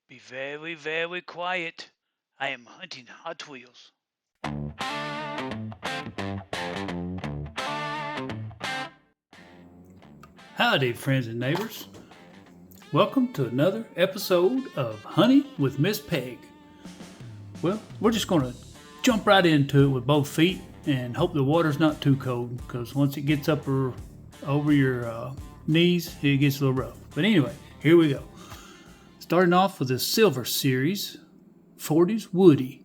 Be very, very quiet. I am hunting Hot Wheels. Howdy, friends and neighbors. Welcome to another episode of Honey with Miss Peg. Well, we're just going to jump right into it with both feet and hope the water's not too cold because once it gets up or over your knees, it gets a little rough. But anyway, here we go. Starting off with the Silver Series, 40s Woody.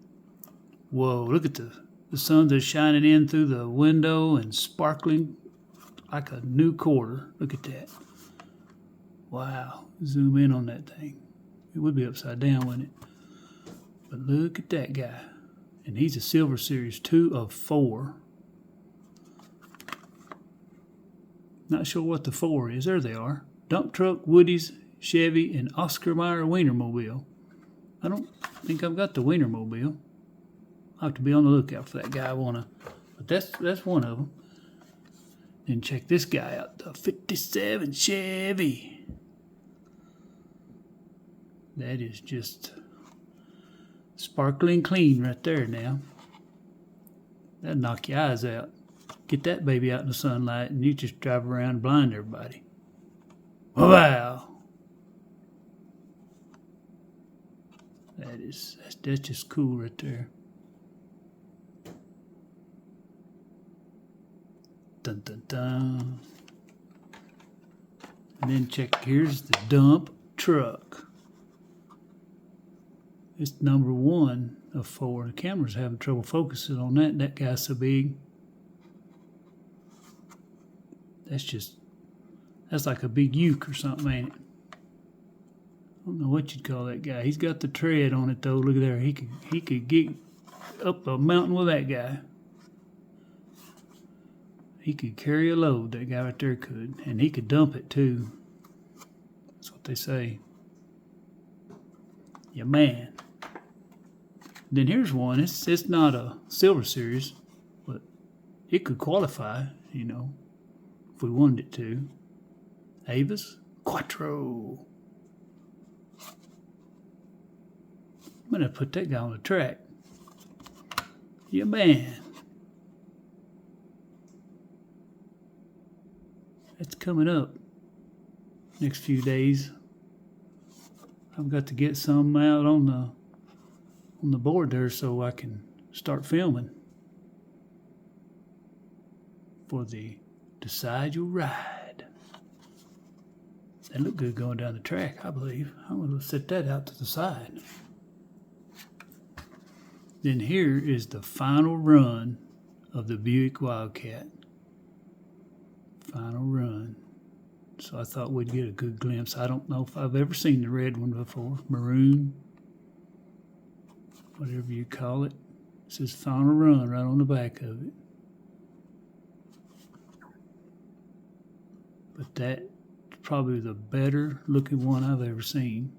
Whoa, look at the sun that's shining in through the window and sparkling like a new quarter. Look at that. Wow. Zoom in on that thing. It would be upside down, wouldn't it? But look at that guy. And he's a Silver Series 2 of 4. Not sure what the 4 is. There they are. Dump truck, Woody's, Chevy, and Oscar Mayer Wienermobile. I don't think I've got the Wienermobile. I'll have to be on the lookout for that guy. But that's one of them. Then check this guy out. The 57 Chevy. That is just sparkling clean right there now. That'll knock your eyes out. Get that baby out in the sunlight and you just drive around and blind everybody. Wow. That's just cool right there. Dun dun dun. And then check, here's the dump truck. It's number 1 of 4. The camera's having trouble focusing on that. That guy's so big. That's like a big uke or something, ain't it? I don't know what you'd call that guy. He's got the tread on it though. Look at there. He could get up a mountain with that guy. He could carry a load, that guy right there could. And he could dump it too. That's what they say. Yeah, man. Then here's one. It's not a Silver Series, but it could qualify, if we wanted it to. Avis Quattro. I'm going to put that guy on the track. Yeah, man. That's coming up next few days. I've got to get some out on the board there so I can start filming for the Decide Your Ride. That looked good going down the track, I believe. I'm going to set that out to the side. Then here is the final run of the Buick Wildcat. Final run. So I thought we'd get a good glimpse. I don't know if I've ever seen the red one before. Maroon. Whatever you call it. It says final run right on the back of it. But that's probably the better looking one I've ever seen.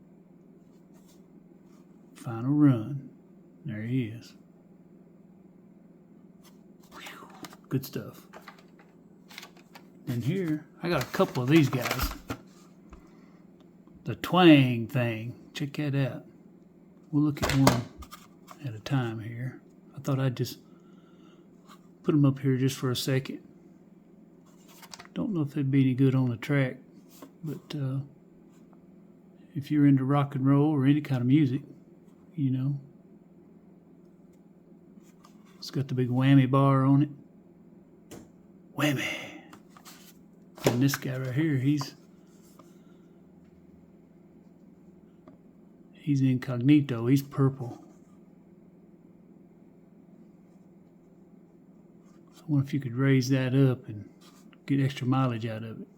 Final run. There he is. Whew. Good stuff. And here, I got a couple of these guys. The Twang thing. Check that out. We'll look at one at a time here. I thought I'd just put them up here just for a second. Don't know if they'd be any good on the track, but if you're into rock and roll or any kind of music, It's got the big whammy bar on it. Whammy. And this guy right here, he's incognito. He's purple. I wonder if you could raise that up and get extra mileage out of it.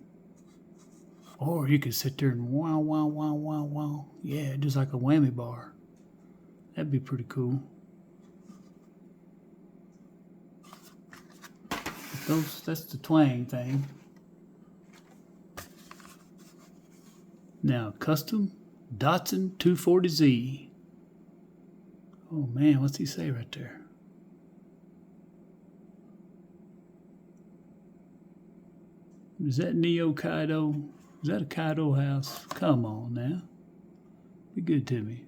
Or you could sit there and wow, wow, wow, wow, wow. Yeah, just like a whammy bar. That'd be pretty cool. That's the Twang thing. Now, custom Datsun 240Z. Oh man, what's he say right there? Is that Neo Kaido? Is that a Kaido house? Come on now. Be good to me.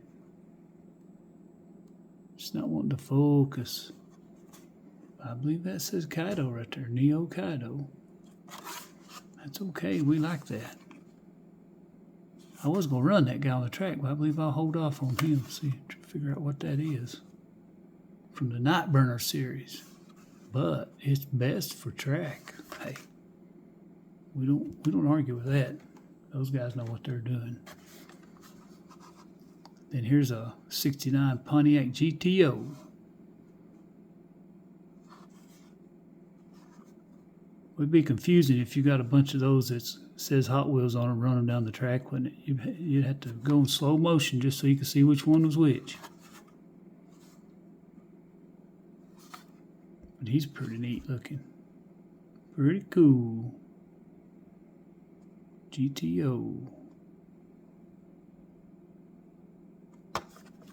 It's not wanting to focus. I believe that says Kaido right there. Neo Kaido. That's okay. We like that. I was going to run that guy on the track, but I believe I'll hold off on him. See, try to figure out what that is. From the Nightburner series. But it's best for track. Hey, we don't argue with that. Those guys know what they're doing. Then here's a 69 Pontiac GTO. Would be confusing if you got a bunch of those that says Hot Wheels on them, run them down the track, wouldn't it? You'd have to go in slow motion just so you could see which one was which. But he's pretty neat looking. Pretty cool. GTO.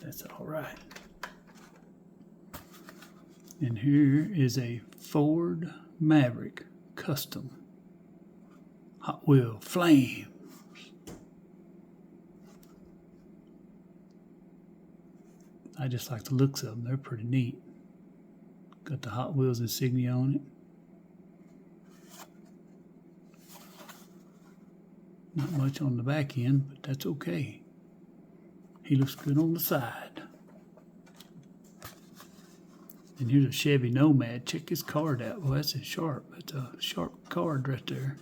That's all right. And here is a Ford Maverick Custom Hot Wheel Flames. I just like the looks of them. They're pretty neat. Got the Hot Wheels insignia on it. Not much on the back end, but that's okay. He looks good on the side. And here's a Chevy Nomad. Check his card out. Well, that's a sharp. That's a sharp card right there.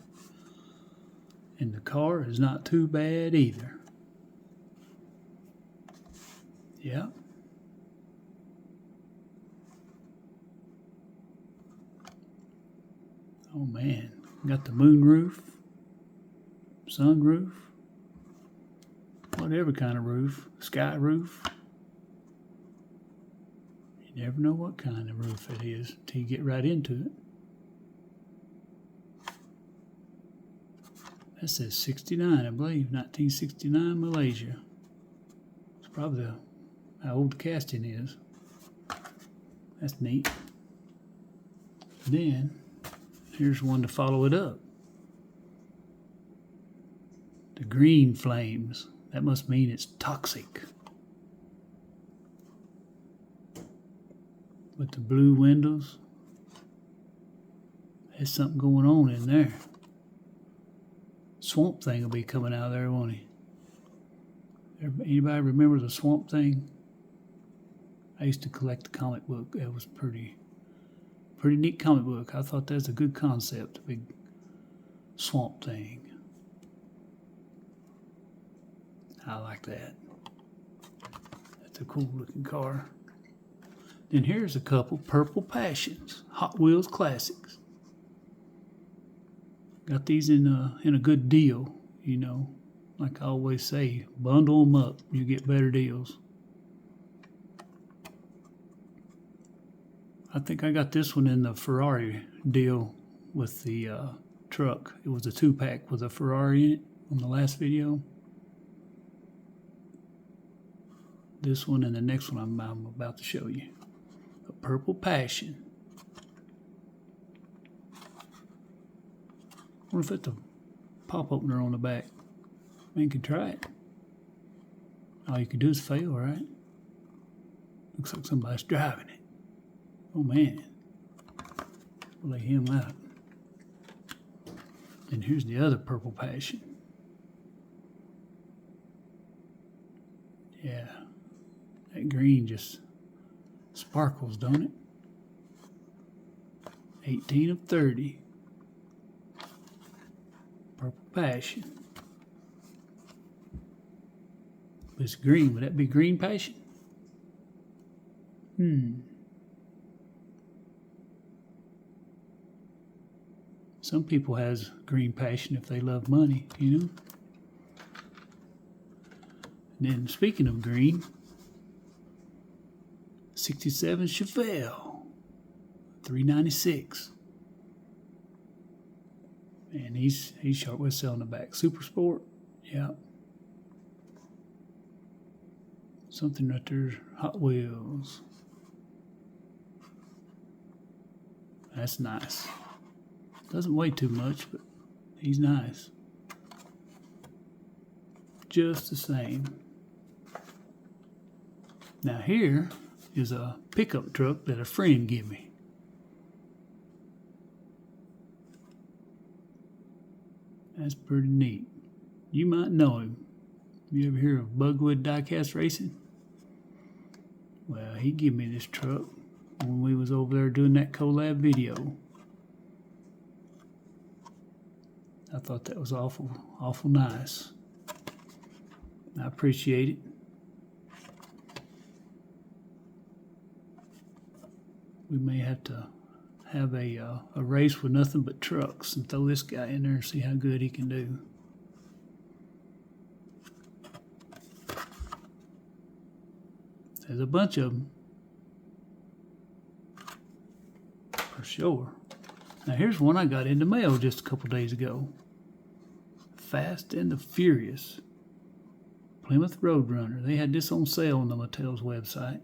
And the car is not too bad either. Yeah. Oh man, got the moonroof, sunroof, whatever kind of roof, sky roof. You never know what kind of roof it is until you get right into it. That says 69, I believe, 1969 Malaysia. It's probably how old the casting is. That's neat. Then, here's one to follow it up. The green flames. That must mean it's toxic. With the blue windows. There's something going on in there. Swamp Thing will be coming out of there, won't he? Anybody remember the Swamp Thing? I used to collect the comic book. It was pretty neat comic book. I thought that's a good concept, a big Swamp Thing. I like that. That's a cool looking car. Then here's a couple Purple Passions, Hot Wheels Classics. Got these in a good deal, you know. Like I always say, bundle them up, you get better deals. I think I got this one in the Ferrari deal with the truck. It was a 2-pack with a Ferrari in it on the last video. This one and the next one I'm about to show you. A Purple Passion. I wonder if it's a pop opener on the back. Man can try it. All you can do is fail, right? Looks like somebody's driving it. Oh man. We'll lay him out. And here's the other Purple Passion. Yeah. That green just sparkles, don't it? 18 of 30. Purple Passion. But it's green. Would that be Green Passion? Some people has green passion if they love money, you know? And then speaking of green, 67 Chevelle, 396. And he's sharp with selling the back. Super Sport, yeah. Something right there, Hot Wheels. That's nice. Doesn't weigh too much, but he's nice. Just the same. Now here is a pickup truck that a friend gave me. That's pretty neat. You might know him. You ever hear of Bugwood Diecast Racing? Well, he gave me this truck when we was over there doing that collab video. I thought that was awful nice. I appreciate it. We may have to have a race with nothing but trucks and throw this guy in there and see how good he can do. There's a bunch of them, for sure. Now here's one I got in the mail just a couple days ago. Fast and the Furious Plymouth Roadrunner. They had this on sale on the Mattel's website.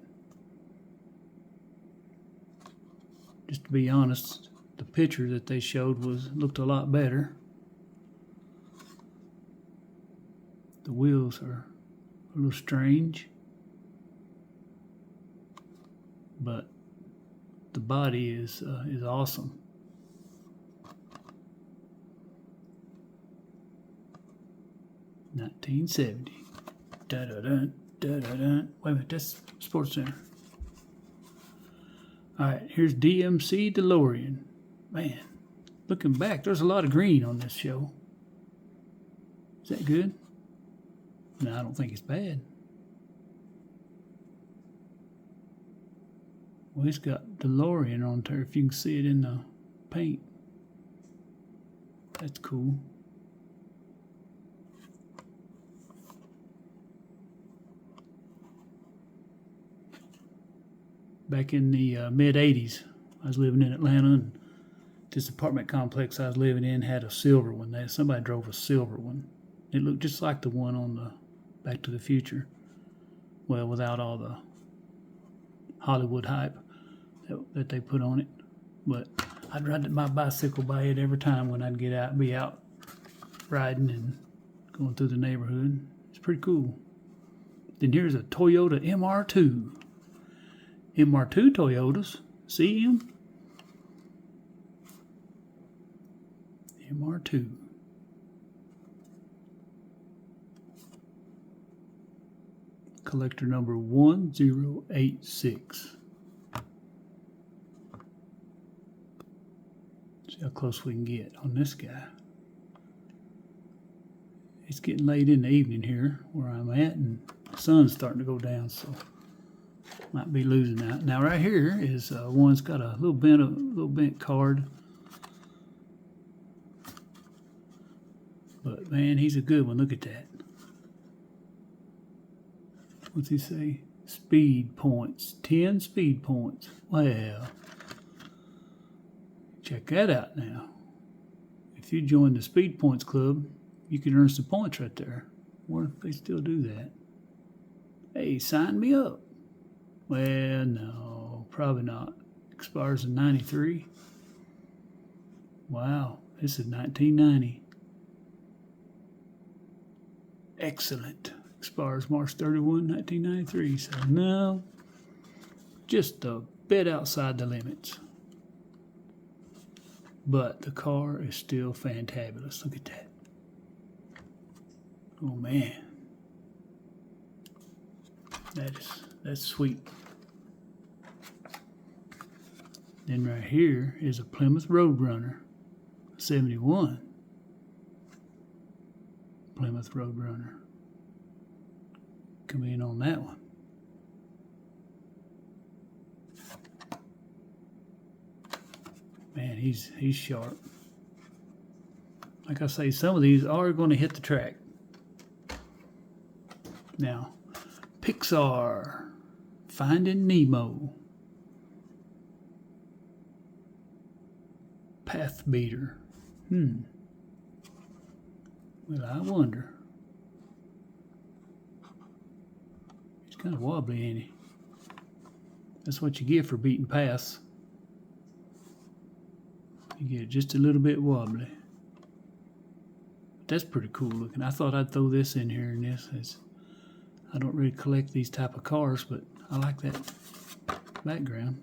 Just to be honest, the picture that they showed looked a lot better. The wheels are a little strange, but the body is awesome. $19.70. Da-da-dun, da-da-dun. Wait a minute, that's Sports Center. Alright, here's DMC DeLorean. Man, looking back, there's a lot of green on this show. Is that good? No, I don't think it's bad. Well, it's got DeLorean on there, if you can see it in the paint. That's cool. Back in the mid-'80s, I was living in Atlanta, and this apartment complex I was living in had a silver one. Somebody drove a silver one. It looked just like the one on the Back to the Future. Well, without all the Hollywood hype that they put on it. But I'd ride my bicycle by it every time when I'd be out riding and going through the neighborhood. It's pretty cool. Then here's a Toyota MR2. MR2 Toyotas. See him? MR2. Collector number 1086. See how close we can get on this guy. It's getting late in the evening here where I'm at, and the sun's starting to go down, so might be losing out. Now right here is one's got a little bent card, but man, he's a good one. Look at that. What's he say? Speed points. 10 speed points. Well, check that out now. If you join the Speed Points Club, you can earn some points right there. Wonder if they still do that. Hey, sign me up. Well, no, probably not. Expires in 93. Wow, this is 1990. Excellent. Expires March 31, 1993. So, no, just a bit outside the limits. But the car is still fantabulous. Look at that. Oh, man. That's sweet. Then right here is a Plymouth Roadrunner, 71. Plymouth Roadrunner. Come in on that one. Man, he's sharp. Like I say, some of these are going to hit the track. Now, Pixar, Finding Nemo. Path Beater. Well, I wonder. He's kind of wobbly, ain't he? That's what you get for beating paths. You get it just a little bit wobbly. But that's pretty cool looking. I thought I'd throw this in here, and I don't really collect these type of cars, but I like that background.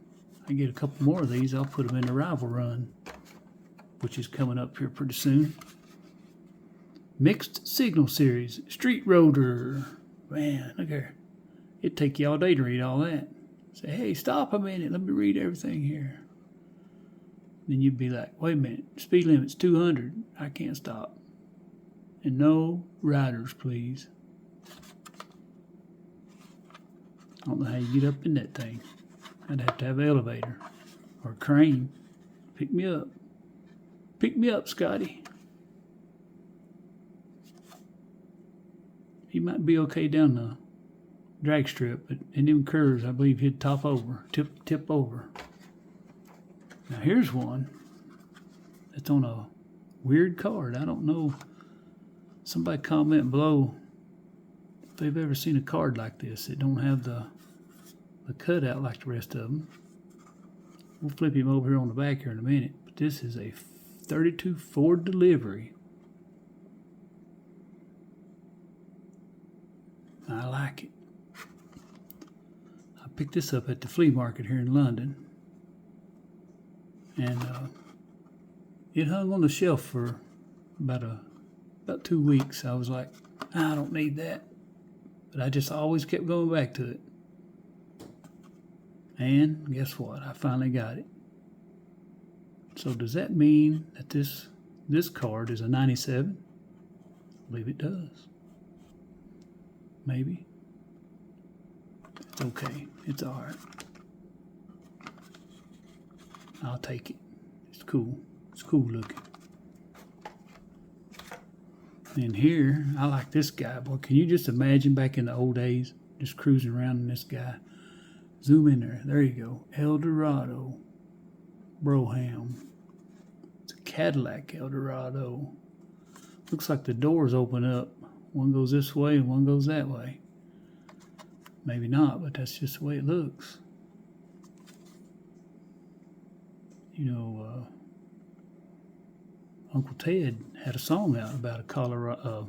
I get a couple more of these. I'll put them in the rival run, which is coming up here pretty soon. Mixed Signal Series, Street Roader. Man, look here. It'd take you all day to read all that. Say, hey, stop a minute. Let me read everything here. Then you'd be like, wait a minute. Speed limit's 200. I can't stop. And no riders, please. I don't know how you get up in that thing. I'd have to have an elevator or a crane. Pick me up. Pick me up, Scotty. He might be okay down the drag strip, but in them curves, I believe he'd tip over. Now here's one that's on a weird card. I don't know. Somebody comment below if they've ever seen a card like this. It don't have the cutout like the rest of them. We'll flip him over here on the back here in a minute. But this is a 32 Ford delivery. I like it. I picked this up at the flea market here in London. And it hung on the shelf for about 2 weeks. I was like, I don't need that. But I just always kept going back to it. And guess what? I finally got it. So does that mean that this card is a 97? I believe it does. Maybe. It's okay. It's all right. I'll take it. It's cool. It's cool looking. And here, I like this guy. Boy, can you just imagine back in the old days, just cruising around in this guy? Zoom in there. There you go. Eldorado. Brougham. It's a Cadillac Eldorado. Looks like the doors open up. One goes this way and one goes that way. Maybe not, but that's just the way it looks. You know, Uncle Ted had a song out about a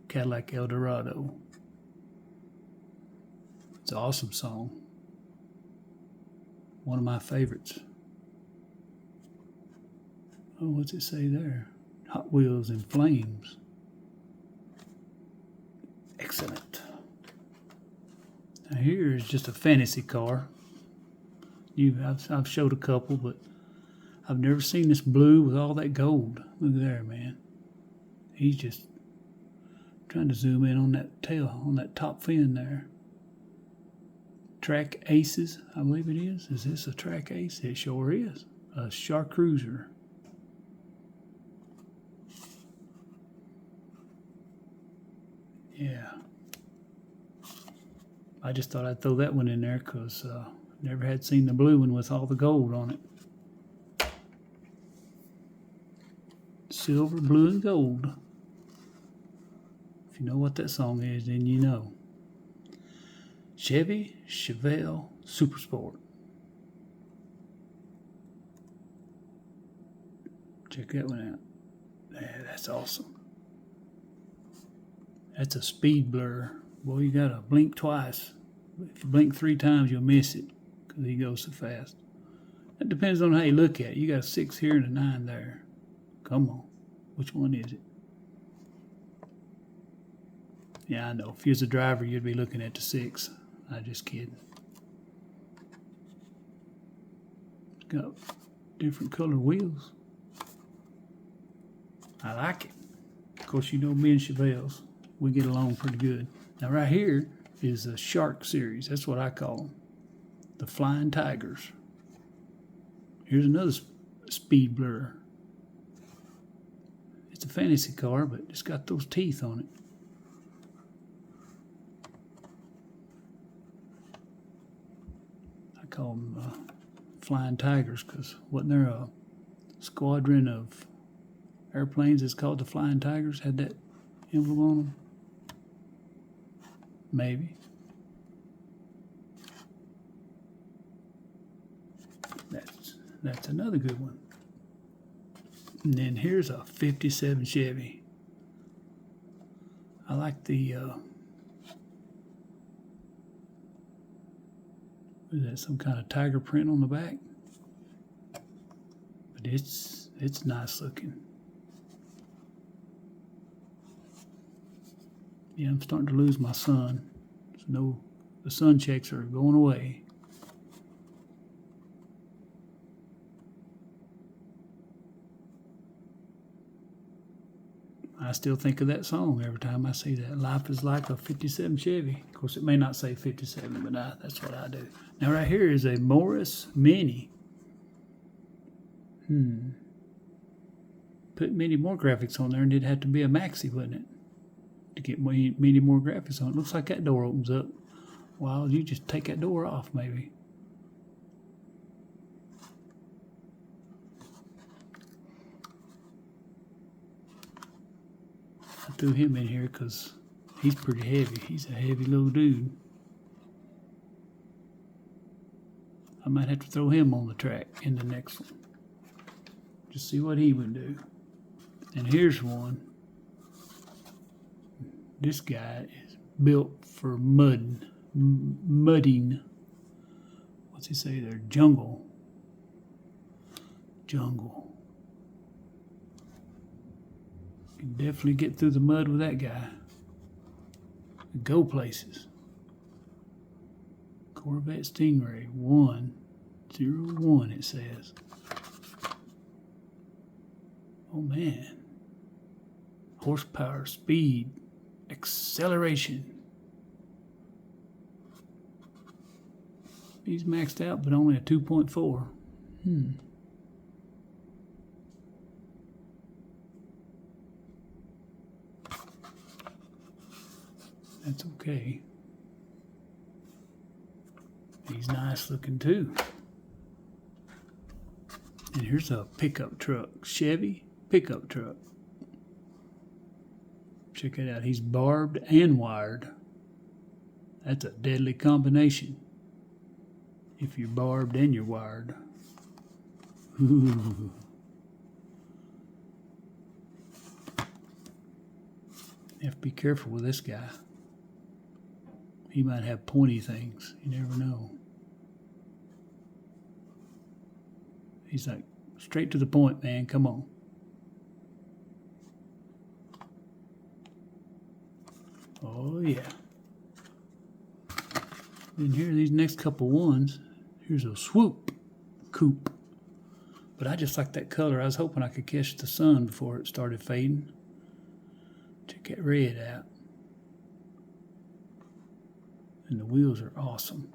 Cadillac Eldorado. It's an awesome song. One of my favorites. Oh, what's it say there? Hot Wheels in Flames. Excellent. Now here is just a fantasy car. I've showed a couple, but I've never seen this blue with all that gold. Look there, man. He's just trying to zoom in on that tail, on that top fin there. Track Aces, I believe it is. Is this a Track Ace? It sure is. A Shark Cruiser. Yeah. I just thought I'd throw that one in there because never had seen the blue one with all the gold on it. Silver, blue, and gold. If you know what that song is, then you know. Chevy Chevelle Super Sport. Check that one out. Yeah, that's awesome. That's a speed blur. Boy, you gotta blink twice. If you blink 3 times, you'll miss it because he goes so fast. That depends on how you look at it. You got a 6 here and a 9 there. Come on. Which one is it? Yeah, I know. If you was a driver, you'd be looking at the 6. I'm just kidding. It's got different color wheels. I like it. Of course, you know me and Chevelle's. We get along pretty good. Now, right here is a Shark series. That's what I call them. The Flying Tigers. Here's another speed blur. It's a fantasy car, but it's got those teeth on it. I call them Flying Tigers because wasn't there a squadron of airplanes that's called the Flying Tigers? Had that emblem on them? Maybe. That's another good one. And then here's a 57 Chevy. I like the Is that some kind of tiger print on the back? But it's nice looking. Yeah, I'm starting to lose my sun. So no, the sun checks are going away. I still think of that song every time I see that. Life is like a 57 Chevy. Of course, it may not say 57, but that's what I do. Now, right here is a Morris Mini. Put many more graphics on there, and it'd have to be a Maxi, wouldn't it? To get many more graphics on it. Looks like that door opens up. Well, you just take that door off, maybe. I threw him in here because he's pretty heavy. He's a heavy little dude. I might have to throw him on the track in the next one. Just see what he would do. And here's one. This guy is built for mudding. What's he say there? Jungle. Can definitely get through the mud with that guy. Go places. Corvette Stingray 101, it says. Oh man. Horsepower, speed, acceleration. He's maxed out, but only a 2.4. That's okay. He's nice looking too. And here's a pickup truck, Chevy pickup truck. Check it out. He's barbed and wired. That's a deadly combination. If you're barbed and you're wired. Ooh. You have to be careful with this guy. He might have pointy things. You never know. He's like, straight to the point, man. Come on. Oh, yeah. Then here are these next couple ones. Here's a Swoop coupe. But I just like that color. I was hoping I could catch the sun before it started fading. Check that red out. And the wheels are awesome.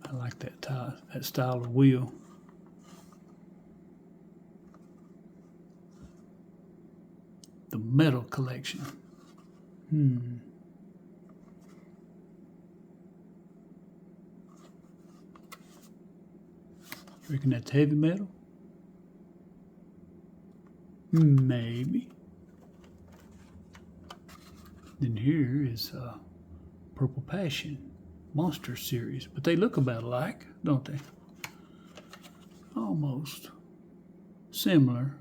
I like that style of wheel. The metal collection. Reckon that's heavy metal? Maybe. Then here is Purple Passion Monster Series. But they look about alike, don't they? Almost. Similar.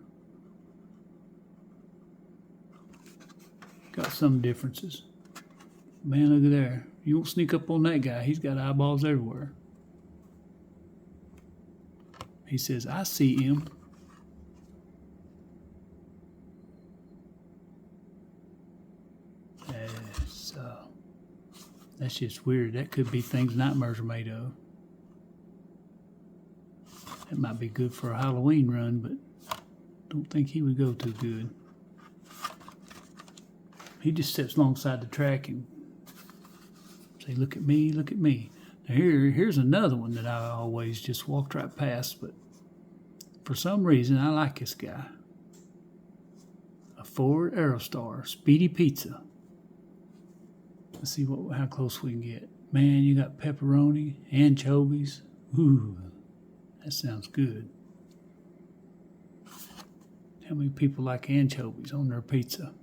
Got some differences. Man, look at there. You won't sneak up on that guy. He's got eyeballs everywhere. He says, I see him. That's just weird. That could be things nightmares are made of. That might be good for a Halloween run, but don't think he would go too good. He just steps alongside the track and say, look at me, look at me. Now here's another one that I always just walked right past, but for some reason I like this guy. A Ford Aerostar Speedy Pizza. Let's see how close we can get. Man, you got pepperoni, anchovies. Ooh, that sounds good. How many people like anchovies on their pizza?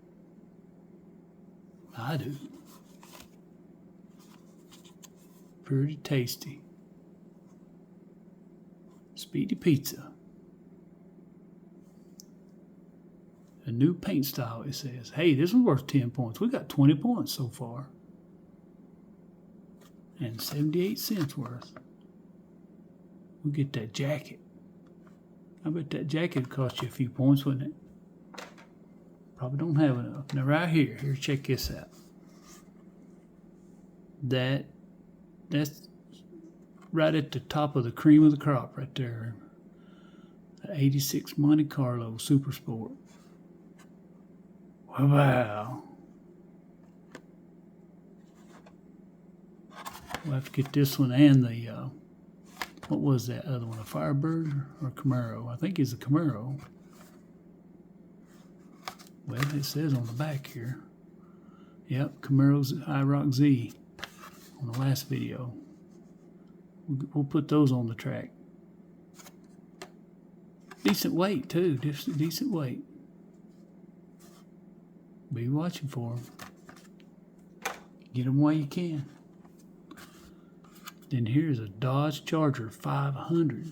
I do. Pretty tasty. Speedy Pizza. A new paint style, it says. Hey, this one's worth 10 points. We got 20 points so far. and 78 cents worth. We'll get that jacket. I bet that jacket would cost you a few points, wouldn't it? Probably don't have enough. Now right here, check this out. That's right at the top of the cream of the crop right there. 86 Monte Carlo Super Sport. Wow. We'll have to get this one and the, what was that other one, a Firebird or Camaro? I think it's a Camaro. Well, it says on the back here. Yep, Camaro's IROC Z on the last video. We'll put those on the track. Decent weight too, decent weight. Be watching for them. Get them while you can. Then here's a Dodge Charger 500.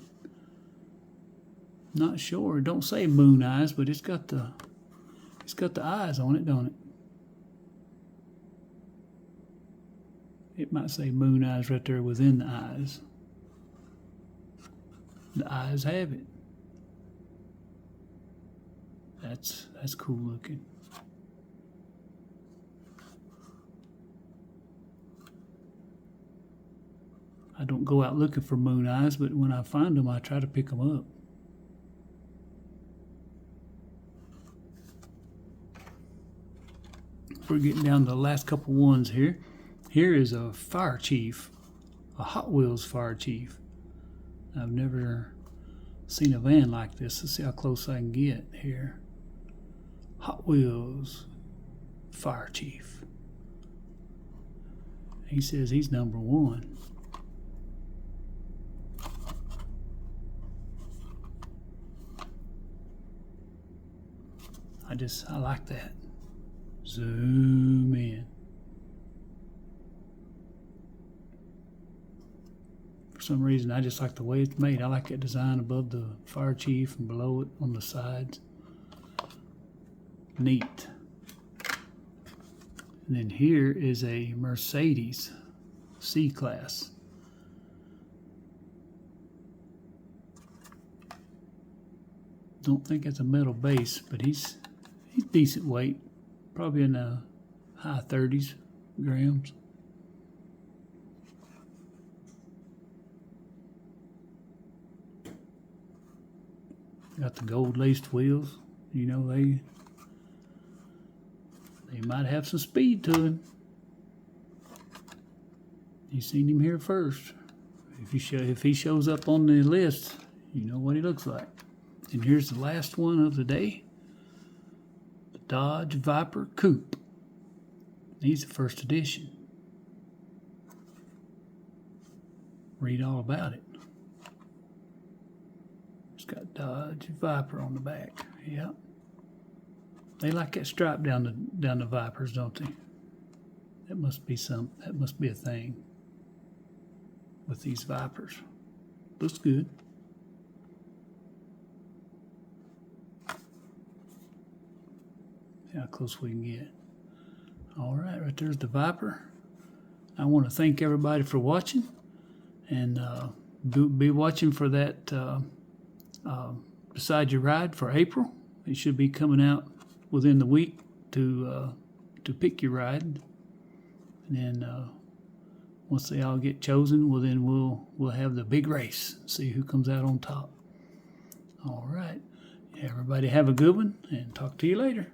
Not sure. Don't say moon eyes, but it's got the eyes on it, don't it? It might say moon eyes right there within the eyes. The eyes have it. That's cool looking. I don't go out looking for moon eyes, but when I find them, I try to pick them up. We're getting down to the last couple ones here. Here is a Fire Chief, a Hot Wheels Fire Chief. I've never seen a van like this. Let's see how close I can get here. Hot Wheels Fire Chief. He says he's number one. I like that. Zoom in. For some reason, I just like the way it's made. I like that design above the Fire Chief and below it on the sides. Neat. And then here is a Mercedes C-Class. Don't think it's a metal base, but he's decent weight. Probably in the high 30s grams. Got the gold laced wheels. You know, they might have some speed to him. You seen him here first. If he shows up on the list, you know what he looks like. And here's the last one of the day. The Dodge Viper Coupe. He's the first edition. Read all about it. It's got Dodge Viper on the back. Yep. They like that stripe down the Vipers, don't they? That must be a thing with these Vipers. Looks good. See how close we can get. All right there's the Viper. I want to thank everybody for watching, and be watching for that Decide Your Ride for April. It should be coming out within the week to pick your ride, and then once they all get chosen, well then we'll have the big race, see who comes out on top. All right, everybody have a good one, and talk to you later.